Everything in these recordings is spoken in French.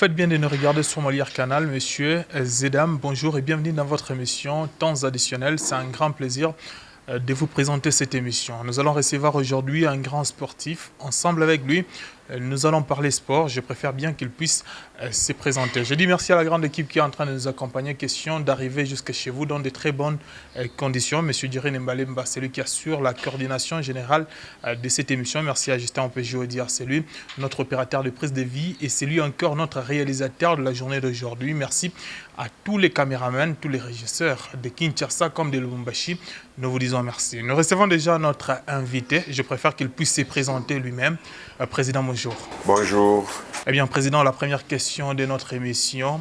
faites bien de nous regarder sur Molière Canal, monsieur Zedam. Bonjour et bienvenue dans votre émission Temps additionnel. C'est un grand plaisir de vous présenter cette émission. Nous allons recevoir aujourd'hui un grand sportif. Ensemble avec lui, nous allons parler sport. Je préfère bien qu'il puisse se présenter. Je dis merci à la grande équipe qui est en train de nous accompagner. Question d'arriver jusqu'à chez vous dans de très bonnes conditions. Monsieur Djirine Mbalemba, c'est lui qui assure la coordination générale de cette émission. Merci à Justin Opejo-Odia, c'est lui notre opérateur de prise de vie et c'est lui encore notre réalisateur de la journée d'aujourd'hui. Merci à tous les caméramans, tous les régisseurs de Kinshasa comme de Lubumbashi. Nous vous disons merci. Nous recevons déjà notre invité. Je préfère qu'il puisse se présenter lui-même. Président, bonjour. Bonjour. Eh bien, Président, la première question de notre émission.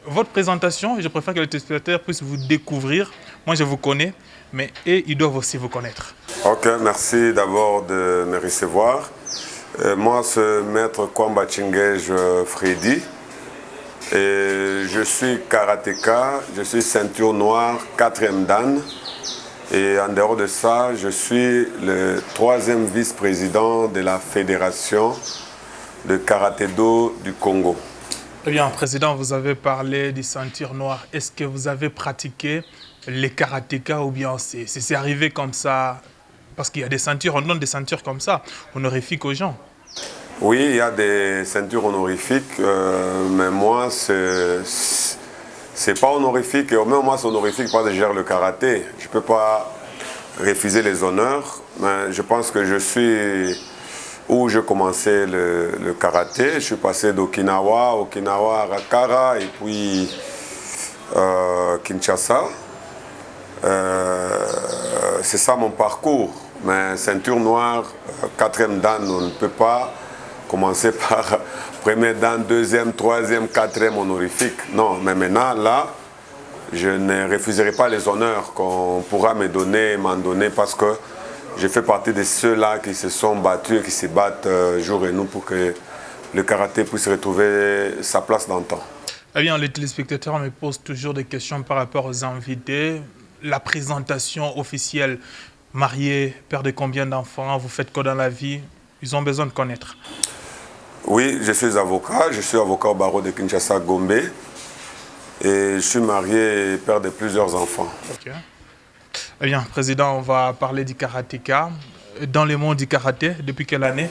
Votre présentation, je préfère que les téléspectateurs puissent vous découvrir. Moi, je vous connais, mais ils doivent aussi vous connaître. Ok, merci d'abord de me recevoir. Moi, c'est Maître Kwamba Chingej Freddy. Et je suis karatéka, je suis ceinture noire 4e dan. Et en dehors de ça, je suis le 3e vice-président de la Fédération de karaté-do du Congo. Eh bien, Président, vous avez parlé des ceintures noires. Est-ce que vous avez pratiqué les karatékas ou bien c'est arrivé comme ça? Parce qu'il y a des ceintures, on donne des ceintures comme ça, honorifiques aux gens. Oui, il y a des ceintures honorifiques, mais moi, c'est pas honorifique. Et au même moi, c'est honorifique parce que je gère le karaté. Je ne peux pas refuser les honneurs, mais je pense que je suis où je commençais le karaté. Je suis passé d'Okinawa, Arakara et puis Kinshasa. C'est ça mon parcours. Mais ceinture noire, 4e dan, on ne peut pas commencer par 1er dan, 2e, 3e, 4e honorifique. Non, mais maintenant, là, je ne refuserai pas les honneurs qu'on pourra m'en donner parce que je fais partie de ceux-là qui se sont battus et qui se battent jour et nuit pour que le karaté puisse retrouver sa place dans le temps. Eh bien, les téléspectateurs me posent toujours des questions par rapport aux invités. La présentation officielle, marié, père de combien d'enfants, vous faites quoi dans la vie? Ils ont besoin de connaître. Oui, je suis avocat au barreau de Kinshasa Gombe. Et je suis marié et père de plusieurs enfants. Ok. Eh bien, Président, on va parler du karatéka. Dans le monde du karaté, depuis quelle année?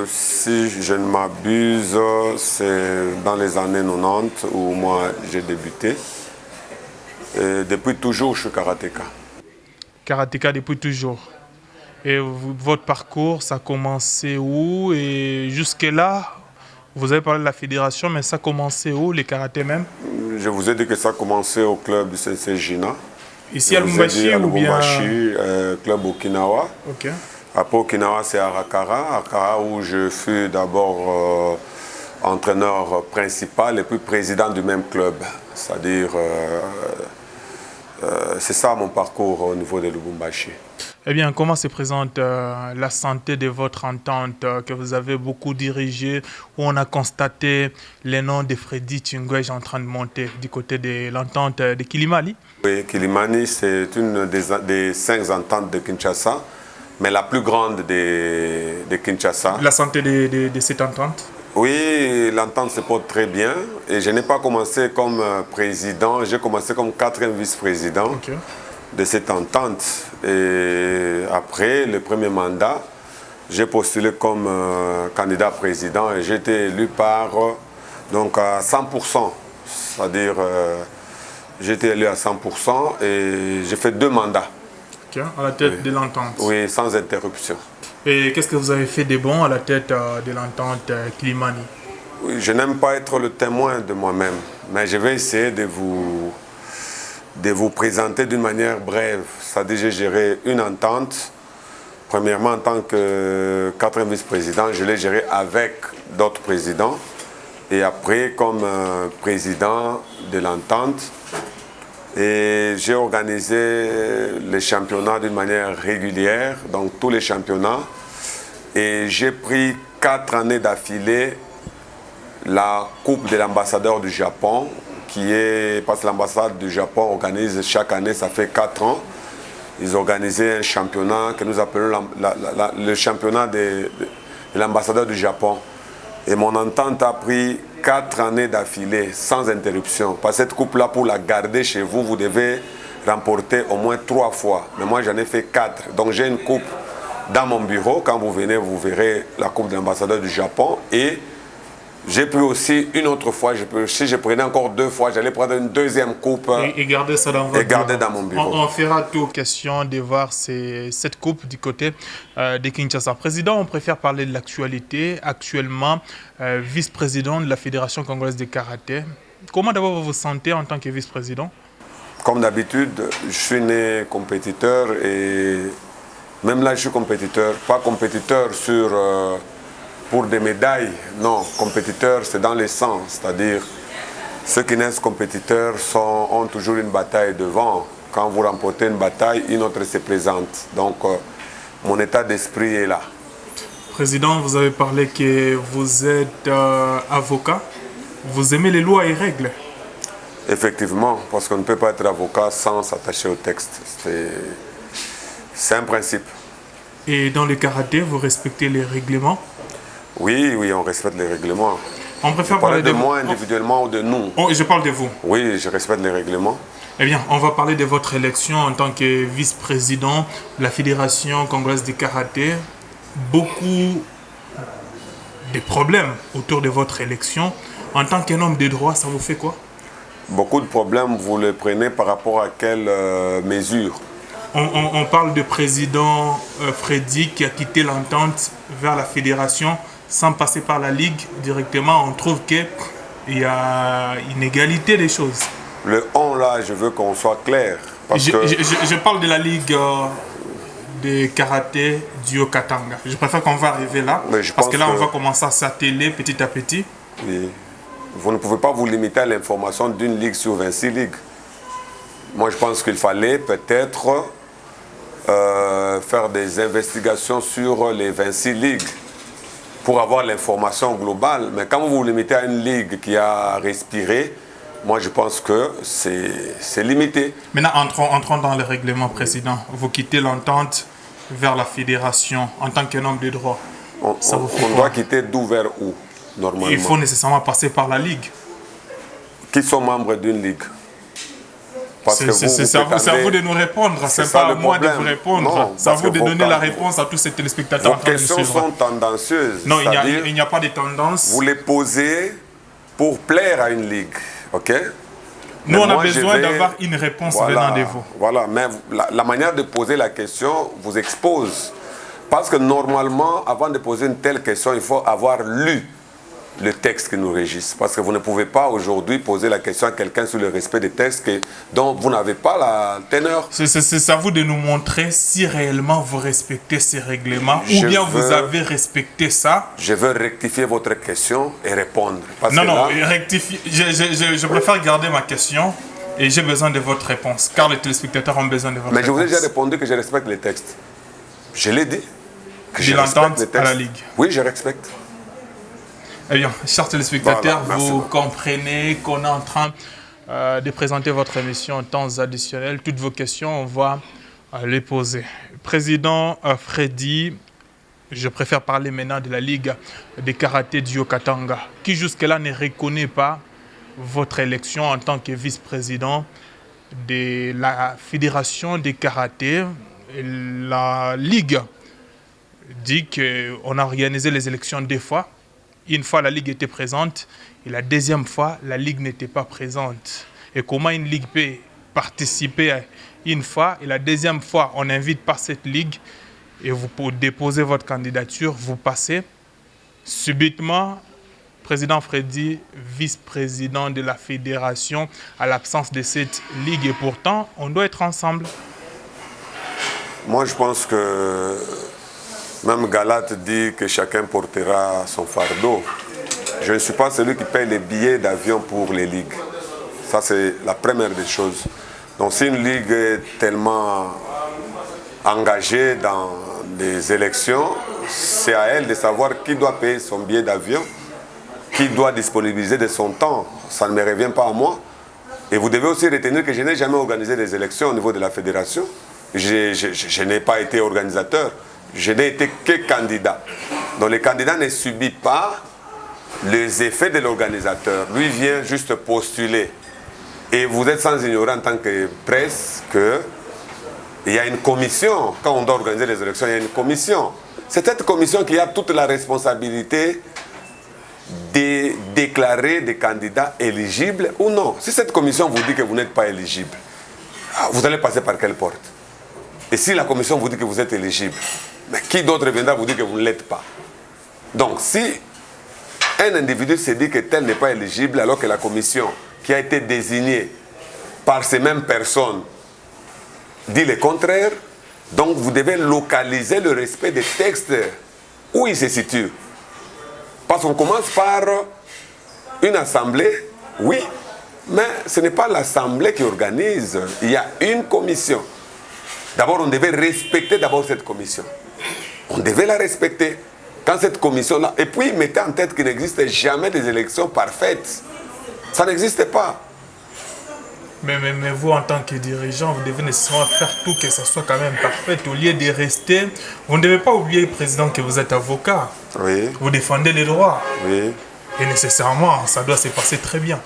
Si je ne m'abuse, c'est dans les années 90 où moi j'ai débuté. Et depuis toujours, je suis karatéka. Karatéka depuis toujours. Et votre parcours, ça a commencé où? Et jusque-là, vous avez parlé de la fédération, mais ça a commencé où, les karatés même? Je vous ai dit que ça a commencé au club du CC Gina. Ici à Lubumbashi ou bien? Club Okinawa. Ok. Après Okinawa, c'est Arakara, où je fus d'abord entraîneur principal et puis président du même club. C'est-à-dire, c'est ça mon parcours au niveau de Lubumbashi. Eh bien, comment se présente la santé de votre entente que vous avez beaucoup dirigée, où on a constaté les noms de Freddy Chingej en train de monter du côté de l'entente de Kilimani? Oui, Kilimani, c'est une des 5 ententes de Kinshasa, mais la plus grande de Kinshasa. La santé de cette entente? Oui, l'entente se porte très bien et je n'ai pas commencé comme président, j'ai commencé comme 4e vice-président. Okay. De cette entente. Et après le premier mandat, j'ai postulé comme candidat président et j'ai été élu par donc à 100%. C'est-à-dire, j'ai été élu à 100% et j'ai fait 2 mandats. Okay, à la tête de l'entente. Oui, sans interruption. Et qu'est-ce que vous avez fait de bon à la tête de l'entente Kilimani? Oui, je n'aime pas être le témoin de moi-même, mais je vais essayer de vous présenter d'une manière brève. C'est-à-dire, j'ai géré une entente. Premièrement, en tant que 4e vice-président, je l'ai géré avec d'autres présidents. Et après, comme président de l'entente, et j'ai organisé les championnats d'une manière régulière, donc tous les championnats. Et j'ai pris 4 années d'affilée la Coupe de l'ambassadeur du Japon, parce que l'ambassade du Japon organise chaque année, ça fait 4 ans, ils organisaient un championnat que nous appelons le championnat de l'ambassadeur du Japon. Et mon entente a pris 4 années d'affilée, sans interruption. Parce que cette coupe-là, pour la garder chez vous, vous devez remporter au moins 3 fois. Mais moi, j'en ai fait 4. Donc j'ai une coupe dans mon bureau. Quand vous venez, vous verrez la coupe de l'ambassadeur du Japon. Et j'ai pris aussi une autre fois. Si je prenais encore 2 fois, j'allais prendre une deuxième coupe Et garder ça dans votre et garder bureau. dans mon bureau. On fera tout. Question de voir cette coupe du côté de Kinshasa. Président, on préfère parler de l'actualité. Actuellement, vice-président de la Fédération congolaise de karaté. Comment d'abord vous vous sentez en tant que vice-président? Comme d'habitude, je suis né compétiteur et même là je suis compétiteur. Pas compétiteur pour des médailles, non. Compétiteur c'est dans le sang, c'est-à-dire ceux qui naissent compétiteurs ont toujours une bataille devant. Quand vous remportez une bataille, une autre se présente. Donc mon état d'esprit est là. Président, vous avez parlé que vous êtes avocat. Vous aimez les lois et règles? Effectivement, parce qu'on ne peut pas être avocat sans s'attacher au texte. C'est un principe. Et dans le karaté, vous respectez les règlements? Oui, on respecte les règlements. On préfère parler parler de moi individuellement ou de nous? Oh, je parle de vous. Oui, je respecte les règlements. Eh bien, on va parler de votre élection en tant que vice-président de la Fédération congolaise de karaté. Beaucoup de problèmes autour de votre élection. En tant qu'un homme de droit, ça vous fait quoi? Beaucoup de problèmes, vous les prenez par rapport à quelle mesure? On parle de président Freddy qui a quitté l'entente vers la fédération sans passer par la ligue directement. On trouve qu'il y a une égalité des choses. Le on là, je veux qu'on soit clair. Je parle de la ligue de karaté du Haut-Katanga. Je préfère qu'on va arriver là. Parce que là, on va commencer à s'atteler petit à petit. Oui. Vous ne pouvez pas vous limiter à l'information d'une ligue sur 26 ligues. Moi, je pense qu'il fallait peut-être faire des investigations sur les 26 ligues pour avoir l'information globale. Mais quand vous vous limitez à une ligue qui a respiré, moi, je pense que c'est limité. Maintenant, entrons dans le règlement, président. Vous quittez l'entente vers la fédération en tant qu'un homme de droit. On doit quitter d'où vers où? Normalement. Il faut nécessairement passer par la Ligue. Qui sont membres d'une Ligue? C'est à vous de nous répondre, c'est pas à moi de vous répondre. C'est à vous de donner la réponse à tous ces téléspectateurs. Vos questions sont tendancieuses. Non, il n'y a pas de tendance. Vous les posez pour plaire à une Ligue, ok? Nous, on a besoin d'avoir une réponse venant de vous. Voilà, mais la manière de poser la question vous expose. Parce que normalement, avant de poser une telle question, il faut avoir lu le texte qui nous régisse. Parce que vous ne pouvez pas aujourd'hui poser la question à quelqu'un sur le respect des textes dont vous n'avez pas la teneur. C'est à vous de nous montrer si réellement vous respectez ces règlements ou bien vous avez respecté ça. Je veux rectifier votre question et répondre. Rectifier. Je préfère garder ma question et j'ai besoin de votre réponse car les téléspectateurs ont besoin de votre réponse. Mais je vous ai déjà répondu que je respecte les textes. Je l'ai dit. Que je respecte les textes. À la Ligue. Oui, je respecte. Eh bien, chers téléspectateurs, vous comprenez qu'on est en train de présenter votre émission Temps additionnel. Toutes vos questions, on va les poser. Président Freddy, je préfère parler maintenant de la Ligue de karaté du Haut-Katanga, qui jusque-là ne reconnaît pas votre élection en tant que vice-président de la Fédération de karaté. La Ligue dit qu'on a organisé les élections 2 fois. Une fois, la Ligue était présente et la deuxième fois, la Ligue n'était pas présente. Et comment une Ligue peut participer une fois et la deuxième fois, on n'invite pas cette Ligue et vous déposez votre candidature, vous passez. Subitement, président Freddy, vice-président de la fédération, à l'absence de cette Ligue. Et pourtant, on doit être ensemble. Moi, je pense que même Galate dit que chacun portera son fardeau. Je ne suis pas celui qui paye les billets d'avion pour les ligues. Ça, c'est la première des choses. Donc, si une ligue est tellement engagée dans des élections, c'est à elle de savoir qui doit payer son billet d'avion, qui doit disponibiliser de son temps. Ça ne me revient pas à moi. Et vous devez aussi retenir que je n'ai jamais organisé des élections au niveau de la fédération. Je n'ai pas été organisateur. Je n'ai été que candidat. Donc les candidats ne subissent pas les effets de l'organisateur. Lui vient juste postuler. Et vous êtes sans ignorer en tant que presse qu'il y a une commission. Quand on doit organiser les élections, il y a une commission. C'est cette commission qui a toute la responsabilité de déclarer des candidats éligibles ou non. Si cette commission vous dit que vous n'êtes pas éligible, vous allez passer par quelle porte? Et si la commission vous dit que vous êtes éligible, mais qui d'autre viendra vous dire que vous ne l'êtes pas? Donc si un individu se dit que tel n'est pas éligible alors que la commission qui a été désignée par ces mêmes personnes dit le contraire, donc vous devez localiser le respect des textes où ils se situent. Parce qu'on commence par une assemblée, oui, mais ce n'est pas l'assemblée qui organise, il y a une commission. D'abord, on devait respecter d'abord cette commission. On devait la respecter. Quand cette commission-là... Et puis, mettez en tête qu'il n'existe jamais des élections parfaites. Ça n'existe pas. Mais vous, en tant que dirigeant, vous devez nécessairement faire tout que ça soit quand même parfait. Au lieu de rester... Vous ne devez pas oublier, Président, que vous êtes avocat. Oui. Vous défendez les droits. Oui. Et nécessairement, ça doit se passer très bien.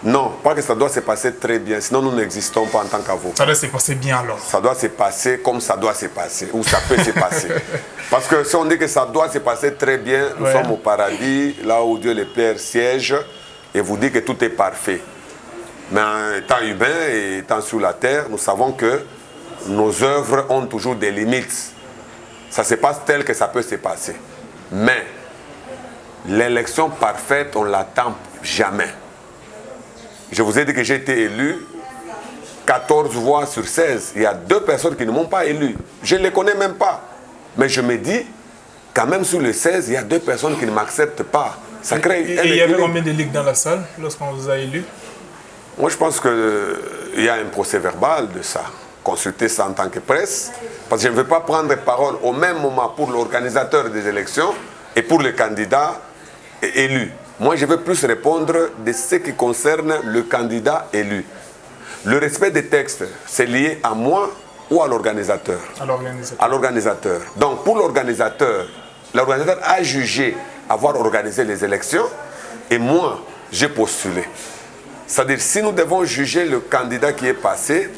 Non, pas que ça doit se passer très bien. Sinon, nous n'existons pas en tant qu'avocats. Ça doit se passer bien alors. Ça doit se passer comme ça doit se passer. Ou ça peut se passer. Parce que si on dit que ça doit se passer très bien, nous sommes au paradis, là où Dieu le Père siège, et vous dit que tout est parfait. Mais étant humain et étant sur la terre, nous savons que nos œuvres ont toujours des limites. Ça se passe tel que ça peut se passer. Mais l'élection parfaite, on ne l'attend jamais. Je vous ai dit que j'ai été élu 14 voix sur 16. Il y a 2 personnes qui ne m'ont pas élu. Je ne les connais même pas. Mais je me dis, quand même sur les 16, il y a 2 personnes qui ne m'acceptent pas. Ça crée et il y avait combien de ligues dans la salle lorsqu'on vous a élu? Moi, je pense qu'il y a un procès verbal de ça. Consultez ça en tant que presse. Parce que je ne veux pas prendre parole au même moment pour l'organisateur des élections et pour le candidat élu. Moi, je veux plus répondre de ce qui concerne le candidat élu. Le respect des textes, c'est lié à moi ou à l'organisateur? À l'organisateur. Donc, pour l'organisateur a jugé avoir organisé les élections et moi, j'ai postulé. C'est-à-dire, si nous devons juger le candidat qui est passé,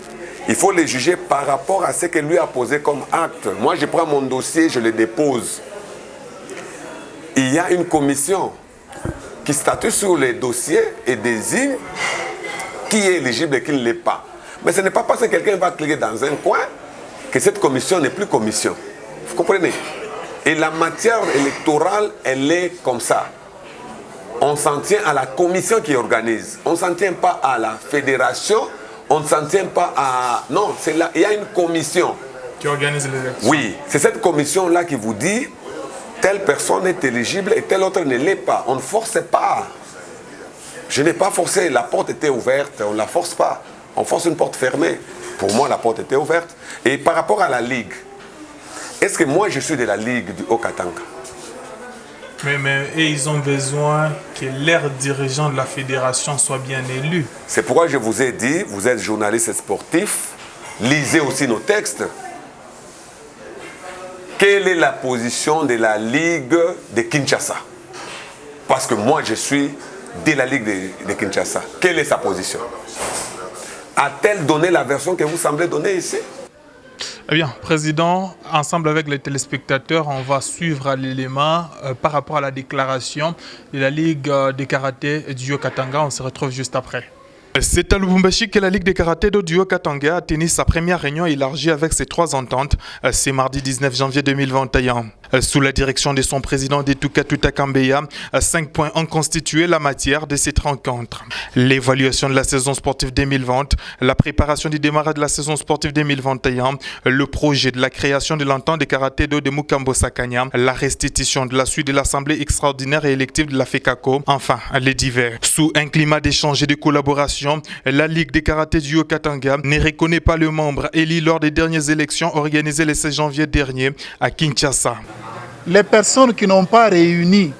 il faut le juger par rapport à ce que lui a posé comme acte. Moi, je prends mon dossier, je le dépose. Il y a une commission qui statue sur les dossiers et désigne qui est éligible et qui ne l'est pas. Mais ce n'est pas parce que quelqu'un va cliquer dans un coin que cette commission n'est plus commission. Vous comprenez? Et la matière électorale, elle est comme ça. On s'en tient à la commission qui organise. On ne s'en tient pas à la fédération. On ne s'en tient pas à... Non, c'est là. Il y a une commission qui organise les élections. Oui, c'est cette commission-là qui vous dit telle personne est éligible et telle autre ne l'est pas. On ne force pas. Je n'ai pas forcé. La porte était ouverte. On ne la force pas. On force une porte fermée. Pour moi, la porte était ouverte. Et par rapport à la Ligue, est-ce que moi, je suis de la Ligue du Haut-Katanga? Mais ils ont besoin que leurs dirigeants de la fédération soient bien élus. C'est pourquoi je vous ai dit, vous êtes journaliste sportif, lisez aussi nos textes. Quelle est la position de la Ligue de Kinshasa? Parce que moi, je suis de la Ligue de Kinshasa. Quelle est sa position? A-t-elle donné la version que vous semblez donner ici? Eh bien, Président, ensemble avec les téléspectateurs, on va suivre l'élément par rapport à la déclaration de la Ligue de karaté du Haut-Katanga. On se retrouve juste après. C'est à Lubumbashi que la Ligue de karaté du Haut-Katanga a tenu sa première réunion élargie avec ses 3 ententes. C'est mardi 19 janvier 2021. Sous la direction de son président Detuka Tutakambeya, 5 points ont constitué la matière de cette rencontre. L'évaluation de la saison sportive 2020, la préparation du démarrage de la saison sportive 2021, le projet de la création de l'entente de karaté de Mukambo Sakanya, la restitution de la suite de l'Assemblée extraordinaire et élective de la FECACO, enfin les divers. Sous un climat d'échange et de collaboration, la Ligue de karaté du Haut-Katanga ne reconnaît pas le membre élu lors des dernières élections organisées le 16 janvier dernier à Kinshasa. Les personnes qui n'ont pas réuni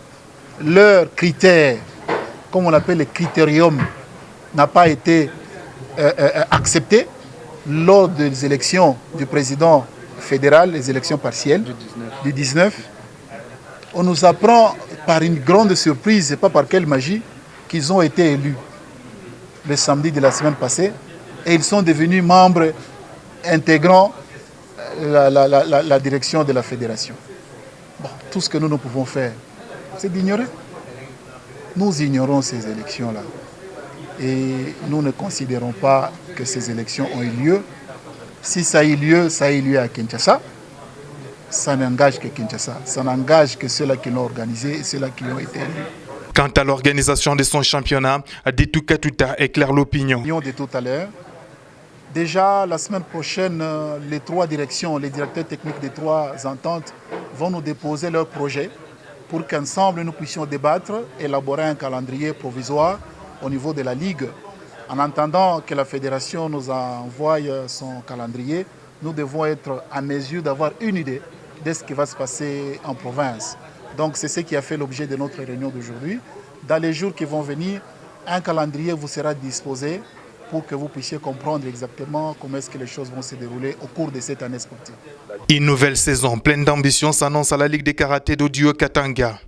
leurs critères, comme on appelle les critériums, n'ont pas été acceptées lors des élections du président fédéral, les élections partielles du 19. On nous apprend par une grande surprise, et pas par quelle magie, qu'ils ont été élus le samedi de la semaine passée et ils sont devenus membres intégrant la direction de la fédération. Bon, tout ce que nous pouvons faire, c'est d'ignorer. Nous ignorons ces élections-là et nous ne considérons pas que ces élections ont eu lieu. Si ça a eu lieu à Kinshasa. Ça n'engage que Kinshasa, ça n'engage que ceux-là qui l'ont organisé et ceux-là qui ont été élus. Quant à l'organisation de son championnat, Ditu Katuta éclaire l'opinion. De tout à l'heure. Déjà, la semaine prochaine, les trois directions, les directeurs techniques des trois ententes vont nous déposer leur projet pour qu'ensemble nous puissions débattre, élaborer un calendrier provisoire au niveau de la Ligue. En attendant que la fédération nous envoie son calendrier, nous devons être à mesure d'avoir une idée de ce qui va se passer en province. Donc c'est ce qui a fait l'objet de notre réunion d'aujourd'hui. Dans les jours qui vont venir, un calendrier vous sera disposé pour que vous puissiez comprendre exactement comment est-ce que les choses vont se dérouler au cours de cette année sportive. Une nouvelle saison pleine d'ambition s'annonce à la Ligue des karatés d'Odio Katanga.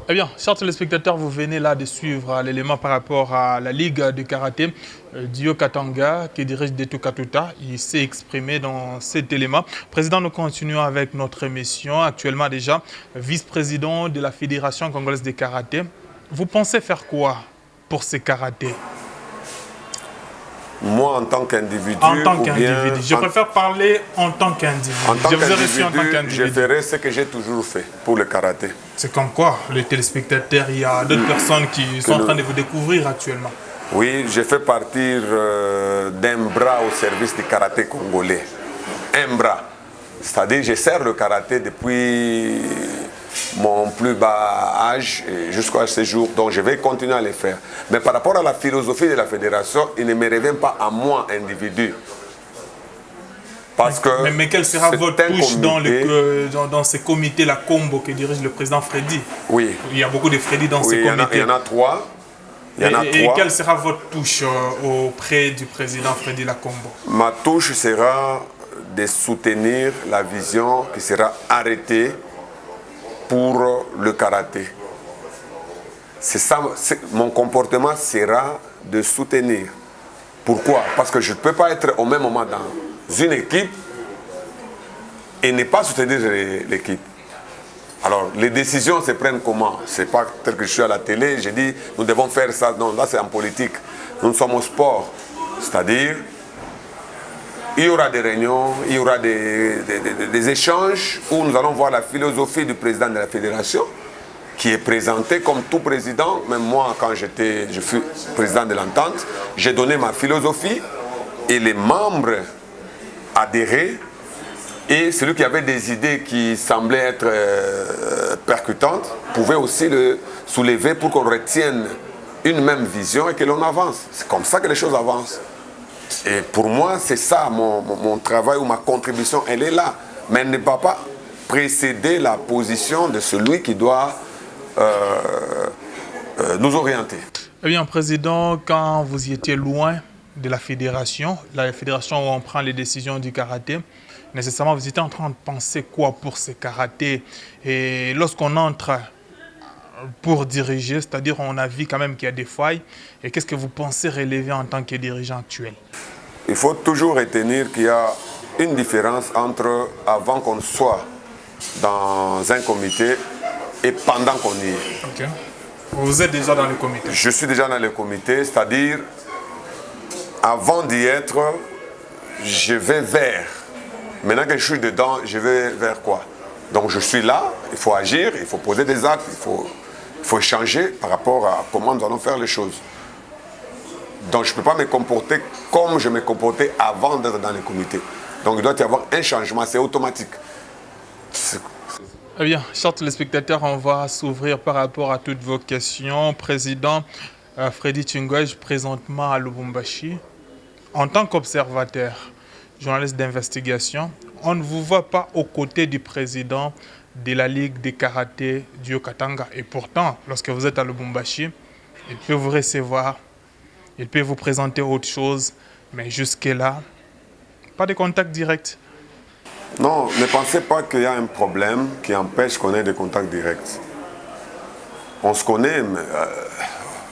Eh bien, chers téléspectateurs, vous venez là de suivre l'élément par rapport à la Ligue de karaté d'Odio Katanga qui dirige Ditu Katuta. Il s'est exprimé dans cet élément. Président, nous continuons avec notre émission. Actuellement déjà, vice-président de la Fédération congolaise de karaté. Vous pensez faire quoi pour ces karatés? Moi, en tant qu'individu, je préfère parler en tant qu'individu. Je ferai ce que j'ai toujours fait pour le karaté. C'est comme quoi, les téléspectateurs, il y a d'autres personnes qui sont en train de vous découvrir actuellement. Oui, je fais partir d'un bras au service du karaté congolais. Un bras. C'est-à-dire, je sers le karaté depuis mon plus bas âge jusqu'à ce jour, donc je vais continuer à le faire. Mais par rapport à la philosophie de la fédération, il ne me revient pas à moi, individu. Parce que mais quelle sera votre touche dans ces comités, la combo que dirige le président Freddy? Oui. Il y a beaucoup de Freddy dans ces comités. Il y en a trois. Et quelle sera votre touche auprès du président Freddy Lacombo? Ma touche sera de soutenir la vision qui sera arrêtée pour le karaté. C'est ça, mon comportement sera de soutenir. Pourquoi? Parce que je ne peux pas être au même moment dans une équipe et ne pas soutenir l'équipe. Alors, les décisions se prennent comment? C'est pas tel que je suis à la télé, je dis nous devons faire ça. Non, là c'est en politique. Nous sommes au sport. C'est-à-dire, il y aura des réunions, il y aura des échanges où nous allons voir la philosophie du président de la fédération qui est présentée comme tout président. Même moi, quand je fus président de l'entente, j'ai donné ma philosophie et les membres adhéraient. Et celui qui avait des idées qui semblaient être percutantes pouvait aussi le soulever pour qu'on retienne une même vision et que l'on avance. C'est comme ça que les choses avancent. Et pour moi, c'est ça mon travail ou ma contribution, elle est là. Mais elle ne va pas précéder la position de celui qui doit nous orienter. Eh bien, Président, quand vous y étiez loin de la fédération où on prend les décisions du karaté, nécessairement, vous étiez en train de penser quoi pour ce karaté? Et lorsqu'on entre pour diriger, c'est-à-dire on a vu quand même qu'il y a des failles. Et qu'est-ce que vous pensez relever en tant que dirigeant actuel? Il faut toujours retenir qu'il y a une différence entre avant qu'on soit dans un comité et pendant qu'on y est. Okay. Vous êtes déjà dans le comité? Je suis déjà dans le comité, c'est-à-dire avant d'y être, je vais vers. Maintenant que je suis dedans, je vais vers quoi? Donc je suis là, il faut agir, il faut poser des actes, il faut échanger par rapport à comment nous allons faire les choses. Donc je ne peux pas me comporter comme je me comportais avant d'être dans le comité. Donc il doit y avoir un changement, c'est automatique. Eh bien, chers téléspectateurs, on va s'ouvrir par rapport à toutes vos questions. Président Freddy Chingwej, présentement à Lubumbashi, en tant qu'observateur, journaliste d'investigation, on ne vous voit pas aux côtés du président de la Ligue de karaté d'Odio Katanga. Et pourtant, lorsque vous êtes à Lubumbashi, il peut vous recevoir, il peut vous présenter autre chose, mais jusque-là, pas de contact direct. Non, ne pensez pas qu'il y a un problème qui empêche qu'on ait des contacts directs. On se connaît, mais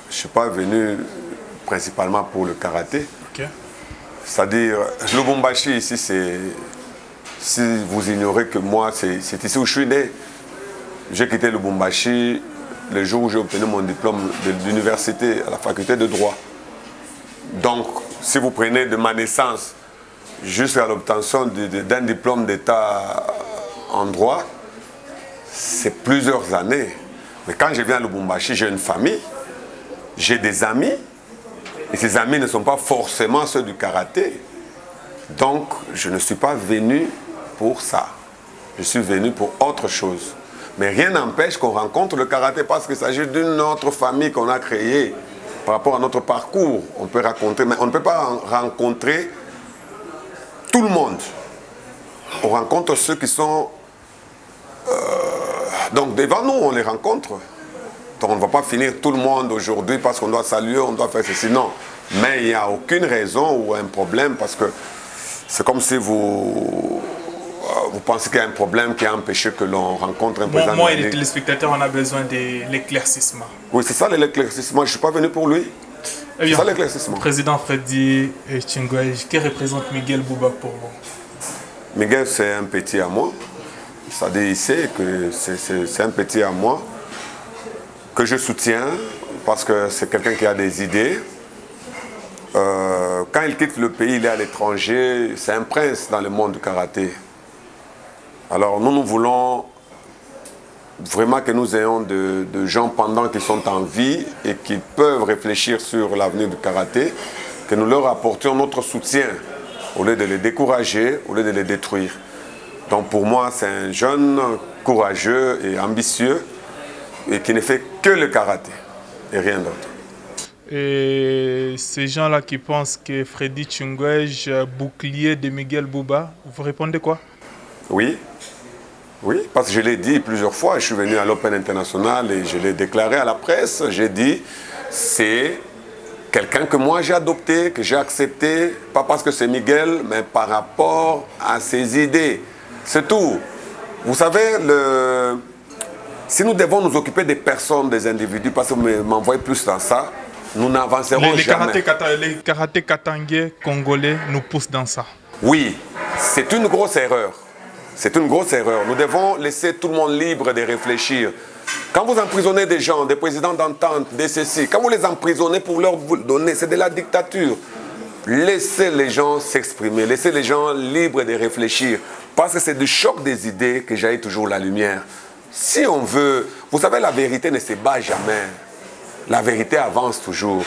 je ne suis pas venu principalement pour le karaté. Ok. C'est-à-dire, le Lubumbashi ici, c'est... Si vous ignorez que moi, c'est ici où je suis né. J'ai quitté le Lubumbashi le jour où j'ai obtenu mon diplôme de l'université à la faculté de droit. Donc, si vous prenez de ma naissance jusqu'à l'obtention d'un diplôme d'État en droit, c'est plusieurs années. Mais quand je viens à Lubumbashi, j'ai une famille, j'ai des amis, et ces amis ne sont pas forcément ceux du karaté. Donc, je ne suis pas venu pour ça. Je suis venu pour autre chose. Mais rien n'empêche qu'on rencontre le karaté parce qu'il s'agit d'une autre famille qu'on a créée par rapport à notre parcours. On peut raconter, mais on ne peut pas rencontrer tout le monde. On rencontre ceux qui sont... donc devant nous, on les rencontre. Donc on ne va pas finir tout le monde aujourd'hui parce qu'on doit saluer, on doit faire ceci. Non. Mais il n'y a aucune raison ou un problème parce que c'est comme si vous pensez qu'il y a un problème qui a empêché que l'on rencontre un président. Moi et les téléspectateurs, on a besoin de l'éclaircissement. Oui, c'est ça l'éclaircissement. Je ne suis pas venu pour lui. C'est ça l'éclaircissement. Président Freddy Tshingwege, que représente Miguel Bouba pour vous? Miguel, c'est un petit à moi. C'est-à-dire, il sait que c'est un petit à moi que je soutiens parce que c'est quelqu'un qui a des idées. Quand il quitte le pays, il est à l'étranger, c'est un prince dans le monde du karaté. Alors nous voulons vraiment que nous ayons de gens pendant qu'ils sont en vie et qui peuvent réfléchir sur l'avenir du karaté, que nous leur apportions notre soutien au lieu de les décourager, au lieu de les détruire. Donc pour moi, c'est un jeune courageux et ambitieux et qui ne fait que le karaté et rien d'autre. Et ces gens-là qui pensent que Freddy Tshingwege, bouclier de Miguel Bouba, vous répondez quoi? Oui, oui, parce que je l'ai dit plusieurs fois, je suis venu à l'Open International et je l'ai déclaré à la presse, j'ai dit, c'est quelqu'un que moi j'ai adopté, que j'ai accepté, pas parce que c'est Miguel, mais par rapport à ses idées. C'est tout. Vous savez, si nous devons nous occuper des personnes, des individus, parce que vous m'envoyez plus dans ça, nous n'avancerons jamais. Les karaté katangais congolais nous poussent dans ça. Oui, c'est une grosse erreur. C'est une grosse erreur. Nous devons laisser tout le monde libre de réfléchir. Quand vous emprisonnez des gens, des présidents d'entente, des ceci, quand vous les emprisonnez pour leur donner, c'est de la dictature. Laissez les gens s'exprimer, laissez les gens libres de réfléchir. Parce que c'est du choc des idées que jaillit toujours la lumière. Si on veut... Vous savez, la vérité ne se bat jamais. La vérité avance toujours.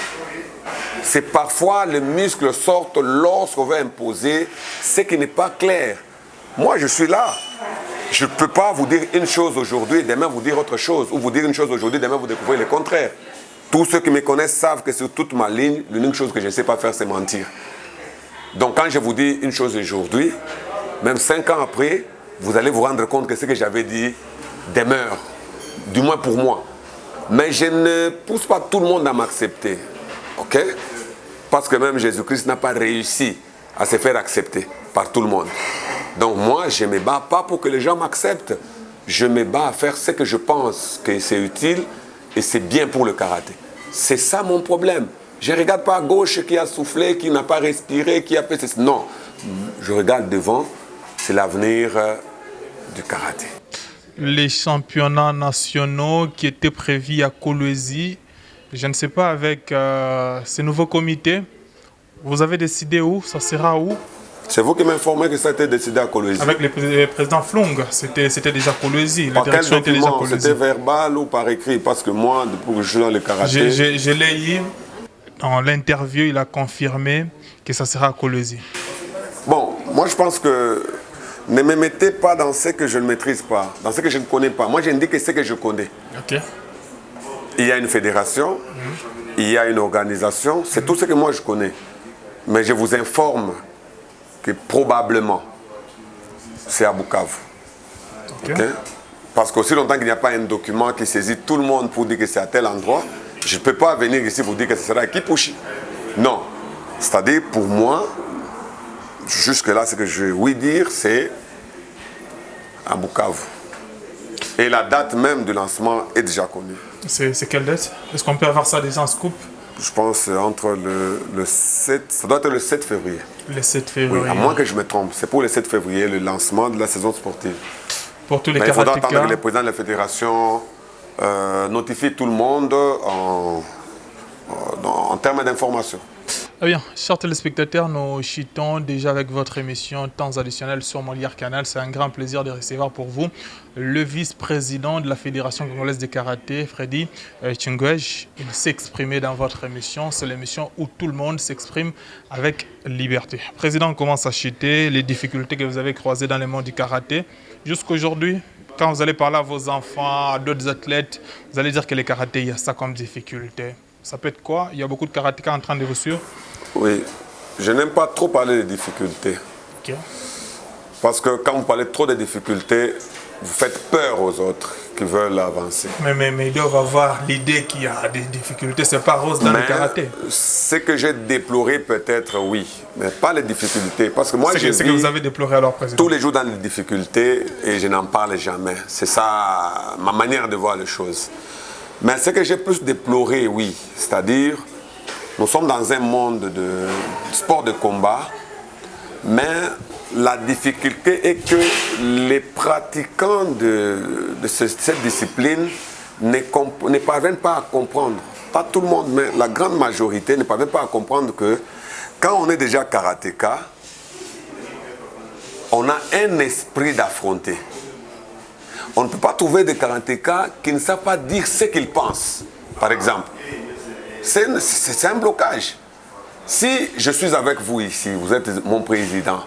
C'est parfois les muscles sortent lorsqu'on veut imposer ce qui n'est pas clair. Moi, je suis là. Je ne peux pas vous dire une chose aujourd'hui et demain vous dire autre chose. Ou vous dire une chose aujourd'hui et demain vous découvrez le contraire. Tous ceux qui me connaissent savent que sur toute ma ligne, l'unique chose que je ne sais pas faire, c'est mentir. Donc quand je vous dis une chose aujourd'hui, même 5 ans après, vous allez vous rendre compte que ce que j'avais dit demeure. Du moins pour moi. Mais je ne pousse pas tout le monde à m'accepter. Ok? Parce que même Jésus-Christ n'a pas réussi à se faire accepter par tout le monde. Donc moi, je ne me bats pas pour que les gens m'acceptent. Je me bats à faire ce que je pense que c'est utile et c'est bien pour le karaté. C'est ça mon problème. Je ne regarde pas à gauche qui a soufflé, qui n'a pas respiré, qui a fait ceci. Non, je regarde devant, c'est l'avenir du karaté. Les championnats nationaux qui étaient prévus à Kolwezi, je ne sais pas, avec ce nouveau comité, vous avez décidé où? Ça sera où? C'est vous qui m'informez que ça a été décidé à Kolwezi. Avec le président Flung, c'était déjà Kolwezi. Par quel document? C'était verbal ou par écrit? Parce que moi, depuis que je suis dans le karaté... Je l'ai eu, dans l'interview, il a confirmé que ça sera à Kolwezi. Bon, moi je pense que ne me mettez pas dans ce que je ne maîtrise pas, dans ce que je ne connais pas. Moi, je ne dis que ce que je connais. Ok. Il y a une fédération, il y a une organisation, c'est tout ce que moi je connais. Mais je vous informe que probablement, c'est à Bukavu. Okay. Okay? Parce qu'aussi longtemps qu'il n'y a pas un document qui saisit tout le monde pour dire que c'est à tel endroit, je ne peux pas venir ici pour dire que ce sera à Kipushi. Non. C'est-à-dire, pour moi, jusque-là, ce que je veux dire, c'est à Bukavu. Et la date même du lancement est déjà connue. C'est quelle date? Est-ce qu'on peut avoir ça déjà en scoop? Je pense entre le 7, ça doit être le 7 février. Le 7 février. Oui, à moins que je me trompe. C'est pour le 7 février, le lancement de la saison sportive. Pour tous les Mais il faudra karatékas. attendre que les présidents de la fédération notifient tout le monde en termes d'information. Eh bien, chers téléspectateurs, nous chutons déjà avec votre émission Temps additionnel sur Molière Canal. C'est un grand plaisir de recevoir pour vous le vice-président de la Fédération congolaise de karaté, Freddy Chingwej. Il s'est exprimé dans votre émission. C'est l'émission où tout le monde s'exprime avec liberté. Président, on commence à chuter les difficultés que vous avez croisées dans le monde du karaté. Jusqu'aujourd'hui, quand vous allez parler à vos enfants, à d'autres athlètes, vous allez dire que le karaté, il y a ça comme difficulté. Ça peut être quoi? Il y a beaucoup de karatékas en train de vous suivre. Oui, je n'aime pas trop parler des difficultés. Okay. Parce que quand vous parlez trop de difficultés, vous faites peur aux autres qui veulent avancer. Mais ils doivent avoir l'idée qu'il y a des difficultés. C'est pas rose dans le karaté. Ce que j'ai déploré peut-être, oui, mais pas les difficultés. Parce que moi, c'est que vous avez déploré alors, président. Tous les jours dans les difficultés et je n'en parle jamais. C'est ça ma manière de voir les choses. Mais ce que j'ai plus déploré, oui, c'est-à-dire, nous sommes dans un monde de sport de combat, mais la difficulté est que les pratiquants de cette discipline ne parviennent pas à comprendre. Pas tout le monde, mais la grande majorité ne parvient pas à comprendre que quand on est déjà karatéka, on a un esprit d'affronter. On ne peut pas trouver des karatékas qui ne savent pas dire ce qu'ils pensent, par exemple. C'est un blocage. Si je suis avec vous ici, vous êtes mon président,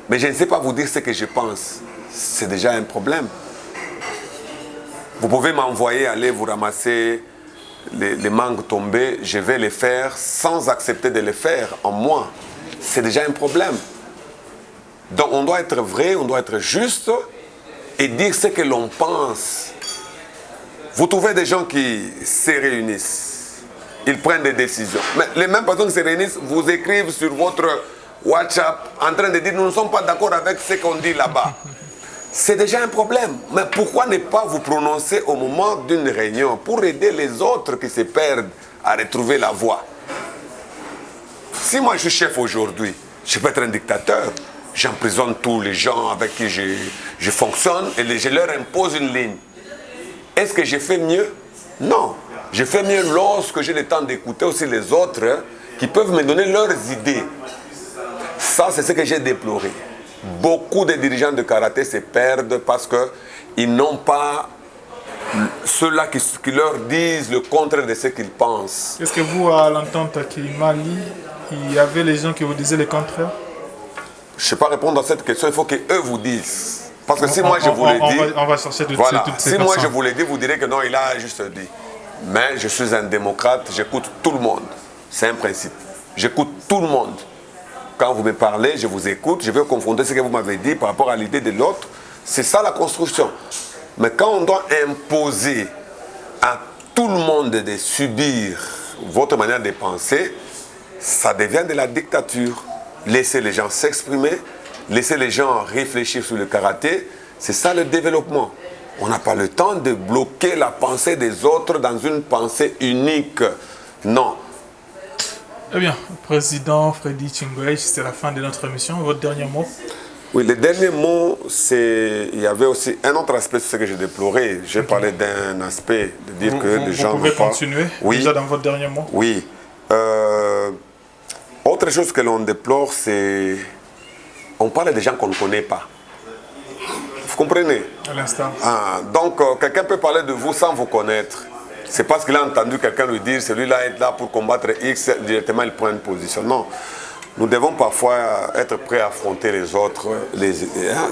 mais je ne sais pas vous dire ce que je pense, c'est déjà un problème. Vous pouvez m'envoyer aller vous ramasser les mangues tombées, je vais les faire sans accepter de les faire en moi. C'est déjà un problème. Donc on doit être vrai, on doit être juste et dire ce que l'on pense. Vous trouvez des gens qui se réunissent, ils prennent des décisions. Mais les mêmes personnes qui se réunissent vous écrivent sur votre WhatsApp en train de dire nous ne sommes pas d'accord avec ce qu'on dit là-bas. C'est déjà un problème. Mais pourquoi ne pas vous prononcer au moment d'une réunion pour aider les autres qui se perdent à retrouver la voie? Si moi je suis chef aujourd'hui, je peux être un dictateur. J'emprisonne tous les gens avec qui je fonctionne et je leur impose une ligne. Est-ce que j'ai fait mieux? Non. Je fais mieux lorsque j'ai le temps d'écouter aussi les autres qui peuvent me donner leurs idées. Ça, c'est ce que j'ai déploré. Beaucoup de dirigeants de karaté se perdent parce qu'ils n'ont pas ceux-là qui leur disent le contraire de ce qu'ils pensent. Est-ce que vous, à l'entente qui Mali, il y avait les gens qui vous disaient le contraire? Je ne sais pas répondre à cette question, il faut qu'eux vous disent. Parce que si moi je vous le dis, on va chercher toutes ces si moi personnes. je vous le dis, vous direz que non, il a juste dit. Mais je suis un démocrate, j'écoute tout le monde. C'est un principe. J'écoute tout le monde. Quand vous me parlez, je vous écoute, je vais confronter ce que vous m'avez dit par rapport à l'idée de l'autre. C'est ça la construction. Mais quand on doit imposer à tout le monde de subir votre manière de penser, ça devient de la dictature. Laissez les gens s'exprimer, laissez les gens réfléchir sur le karaté, c'est ça le développement. On n'a pas le temps de bloquer la pensée des autres dans une pensée unique. Non. Eh bien, Président Freddy Chingwej, c'est la fin de notre émission. Votre dernier mot? Oui, le dernier mot, c'est... Il y avait aussi un autre aspect, c'est ce que j'ai déploré. J'ai parlé d'un aspect, de dire que les gens... Vous pouvez continuer déjà dans votre dernier mot? Oui. Autre chose que l'on déplore, c'est... On parle des gens qu'on ne connaît pas. Vous comprenez? À l'instant. Donc, quelqu'un peut parler de vous sans vous connaître. C'est parce qu'il a entendu quelqu'un lui dire celui-là est là pour combattre X, directement il prend une position. Non. Nous devons parfois être prêts à affronter les autres,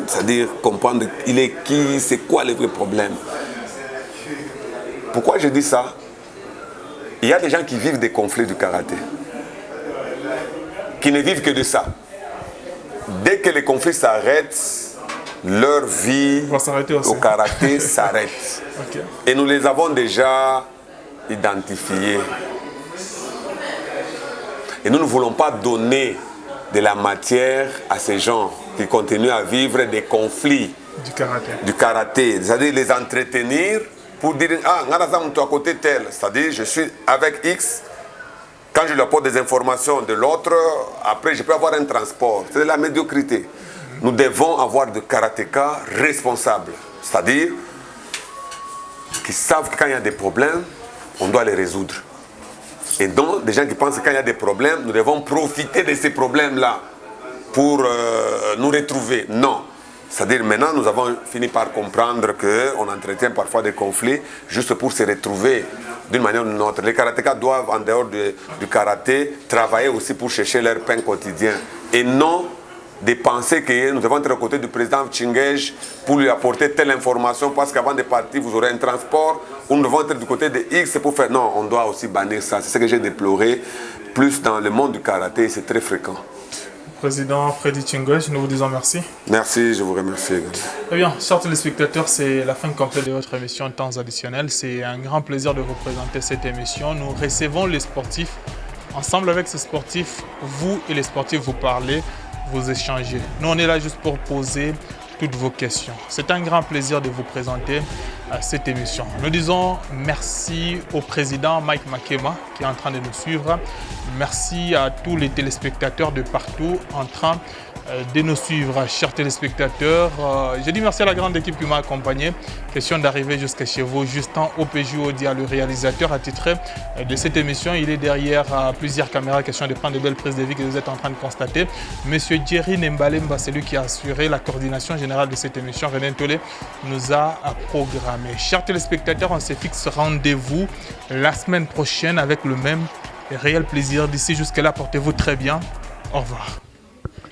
c'est-à-dire comprendre il est qui, c'est quoi les vrais problèmes. Pourquoi je dis ça? Il y a des gens qui vivent des conflits du karaté, qui ne vivent que de ça. Dès que les conflits s'arrêtent, leur vie au karaté s'arrête. Okay. Et nous les avons déjà identifiés. Et nous ne voulons pas donner de la matière à ces gens qui continuent à vivre des conflits Du karaté. C'est-à-dire les entretenir pour dire ah, à côté tel. C'est-à-dire je suis avec X. Quand je lui apporte des informations de l'autre, après je peux avoir un transport. C'est de la médiocrité. Nous devons avoir de karatékas responsables. C'est-à-dire qui savent que quand il y a des problèmes, on doit les résoudre. Et donc, des gens qui pensent que quand il y a des problèmes, nous devons profiter de ces problèmes-là pour nous retrouver. Non. C'est-à-dire maintenant, nous avons fini par comprendre qu'on entretient parfois des conflits juste pour se retrouver d'une manière ou d'une autre. Les karatékas doivent, en dehors du karaté, travailler aussi pour chercher leur pain quotidien. Et non de penser que nous devons être aux côtés du président Tchingej pour lui apporter telle information parce qu'avant de partir, vous aurez un transport, ou nous devons être du côté de X pour faire... Non, on doit aussi bannir ça. C'est ce que j'ai déploré. Plus dans le monde du karaté, c'est très fréquent. Président Freddy Tchingej, nous vous disons merci. Merci, je vous remercie. Eh bien, chers téléspectateurs, c'est la fin complète de votre émission Temps additionnel. C'est un grand plaisir de vous présenter cette émission. Nous recevons les sportifs. Ensemble avec ces sportifs, vous et les sportifs, vous parlez, vous échangez. Nous, on est là juste pour poser toutes vos questions. C'est un grand plaisir de vous présenter cette émission. Nous disons merci au président Mike Makema qui est en train de nous suivre. Merci à tous les téléspectateurs de partout en train de nous suivre, chers téléspectateurs. Je dis merci à la grande équipe qui m'a accompagné. Question d'arriver jusqu'à chez vous. Justin OPJ Odia, le réalisateur attitré de cette émission. Il est derrière plusieurs caméras. Question de prendre de belles prises de vie que vous êtes en train de constater. Monsieur Jerry Nembalemba, c'est lui qui a assuré la coordination générale de cette émission. René Tolé nous a programmé. Chers téléspectateurs, on se fixe rendez-vous la semaine prochaine avec le même réel plaisir. D'ici jusqu'à là, portez-vous très bien. Au revoir.